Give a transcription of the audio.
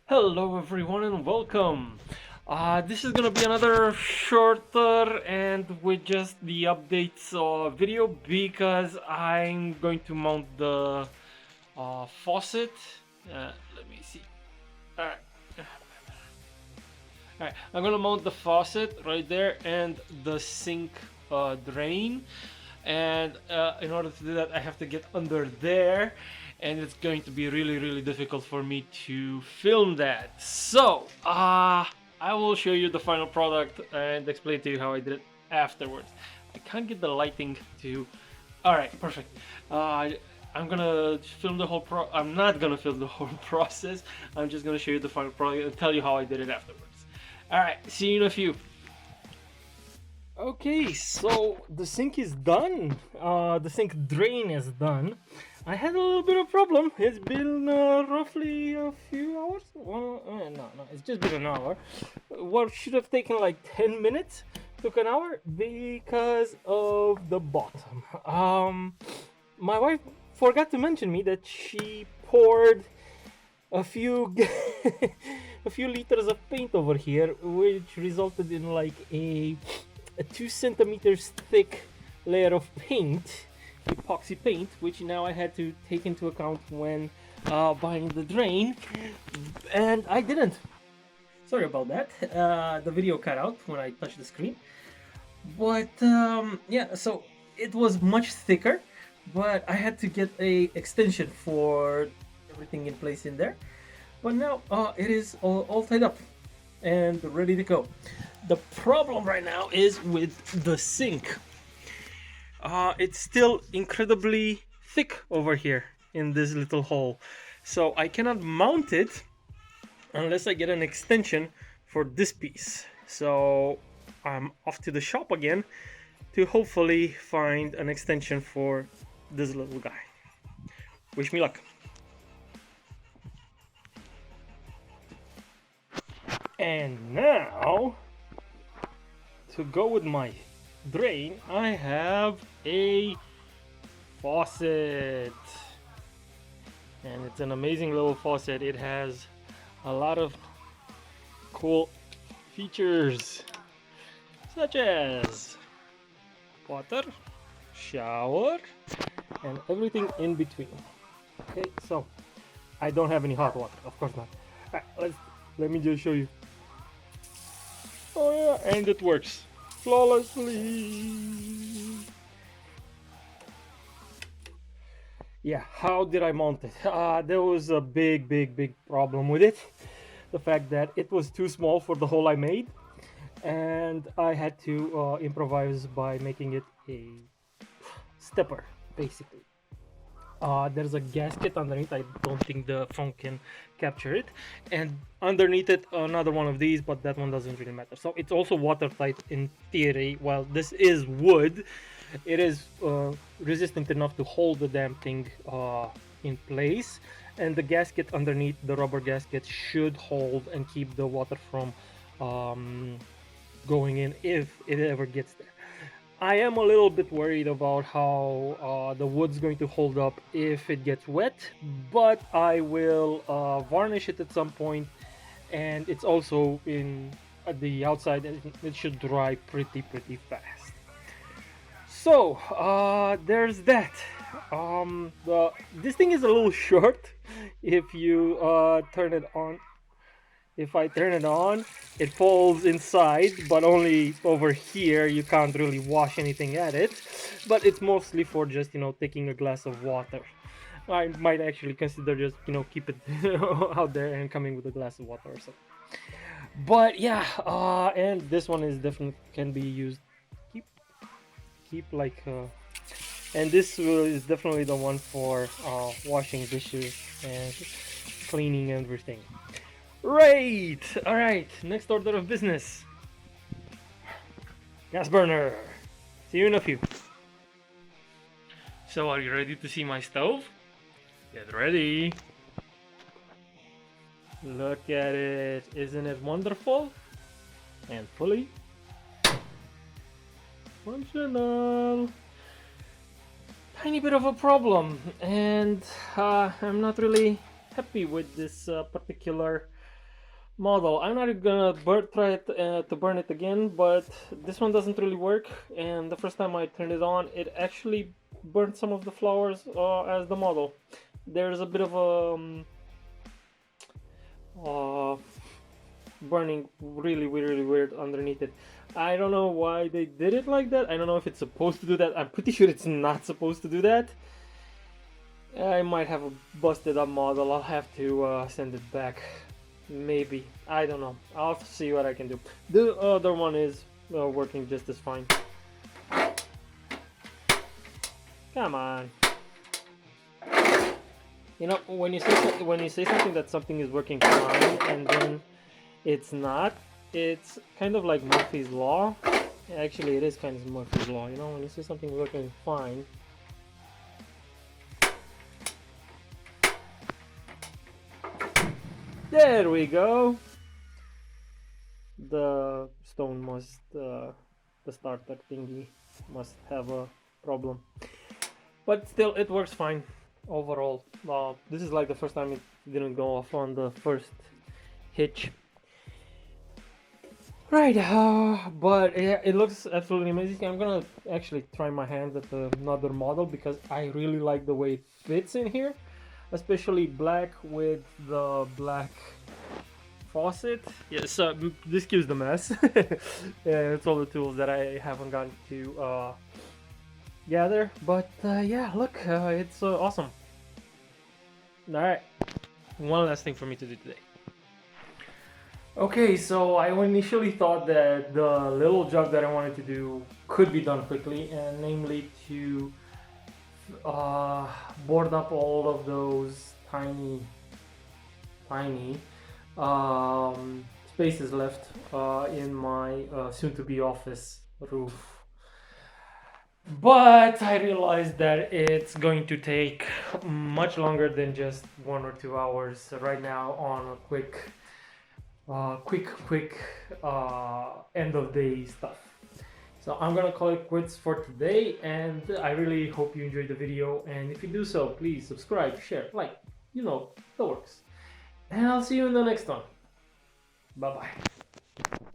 Hello everyone and welcome. This is gonna be another shorter and with just the updates video because I'm going to mount the faucet. Let me see. Alright. Alright, I'm gonna mount the faucet right there and the sink drain. And in order to do that, I have to get under there, and it's going to be really difficult for me to film that. So I will show you the final product and explain to you how I did it afterwards. I can't get the lighting to. All right, perfect. I'm gonna film the whole I'm not gonna film the whole process. I'm just gonna show you the final product and tell you how I did it afterwards. All right, see you in a few. Okay, so the sink is done. The sink drain is done. I had a little bit of problem. It's been roughly a few hours. No, it's just been an hour. What should have taken like 10 minutes took an hour because of the bottom. My wife forgot to mention me that she poured a few a few liters of paint over here, which resulted in like a 2 centimeters thick layer of paint, epoxy paint, which now I had to take into account when buying the drain, and I didn't. Sorry about that. The video cut out when I touched the screen. But yeah, so it was much thicker, but I had to get a extension for everything in place in there. But now it is all tied up and ready to go. The problem right now is with the sink. It's still incredibly thick over here in this little hole, so I cannot mount it unless I get an extension for this piece. So I'm off to the shop again to hopefully find an extension for this little guy. Wish me luck. And now, to go with my drain, I have a faucet. And it's an amazing little faucet. It has a lot of cool features, such as water, shower, and everything in between. Okay, so I don't have any hot water, of course not. Alright, let me just show you. Oh yeah, and it works flawlessly. Yeah, how did I mount it? There was a big problem with it. The fact that it was too small for the hole I made, and I had to improvise by making it a stepper, basically. There's a gasket underneath. I don't think the phone can capture it, and underneath it another one of these, but that one doesn't really matter. So it's also watertight in theory. While this is wood, it is resistant enough to hold the damn thing in place, and the gasket underneath, the rubber gasket, should hold and keep the water from going in if it ever gets there. I am a little bit worried about how the wood's going to hold up if it gets wet, but I will varnish it at some point, and it's also in at the outside, and it should dry pretty fast. So there's that. This thing is a little short if you turn it on. If I turn it on, it falls inside, but only over here. You can't really wash anything at it, but it's mostly for just, taking a glass of water. I might actually consider just, keep it out there and coming with a glass of water or something. But yeah, and this one is definitely can be used. Keep like, and this is definitely the one for washing dishes and cleaning everything. Right, all right, next order of business. Gas burner. See you in a few. So are you ready to see my stove? Get ready. Look at it. Isn't it wonderful? And fully functional. Tiny bit of a problem, and I'm not really happy with this particular model. I'm not gonna try it to burn it again, but this one doesn't really work. And the first time I turned it on, it actually burned some of the flowers as the model. There's a bit of a uh, burning really weird underneath it. I don't know why they did it like that. I don't know if it's supposed to do that. I'm pretty sure it's not supposed to do that. I might have a busted up model. I'll have to send it back. Maybe. I don't know. I'll see what I can do. The other one is working just as fine. Come on. You know, when you say something that something is working fine and then it's not, it's kind of like Murphy's Law. Actually, it is kind of Murphy's Law. You know, when you say something working fine. There we go. The stone must, the starter thingy must have a problem. But still, it works fine overall. This is like the first time it didn't go off on the first hitch. Right, but yeah, it looks absolutely amazing. I'm gonna actually try my hand at another model because I really like the way it fits in here. Especially black with the black faucet. Yes, excuse the mess. Yeah, it's all the tools that I haven't gotten to gather. But yeah, look, it's awesome. Alright, one last thing for me to do today. Okay, so I initially thought that the little job that I wanted to do could be done quickly, and namely to board up all of those tiny spaces left in my soon-to-be office roof. But I realized that it's going to take much longer than just 1 or 2 hours right now on a quick end of day stuff. So I'm gonna call it quits for today, and I really hope you enjoyed the video, and if you do so, please subscribe, share, like, you know, the works. And I'll see you in the next one. Bye bye.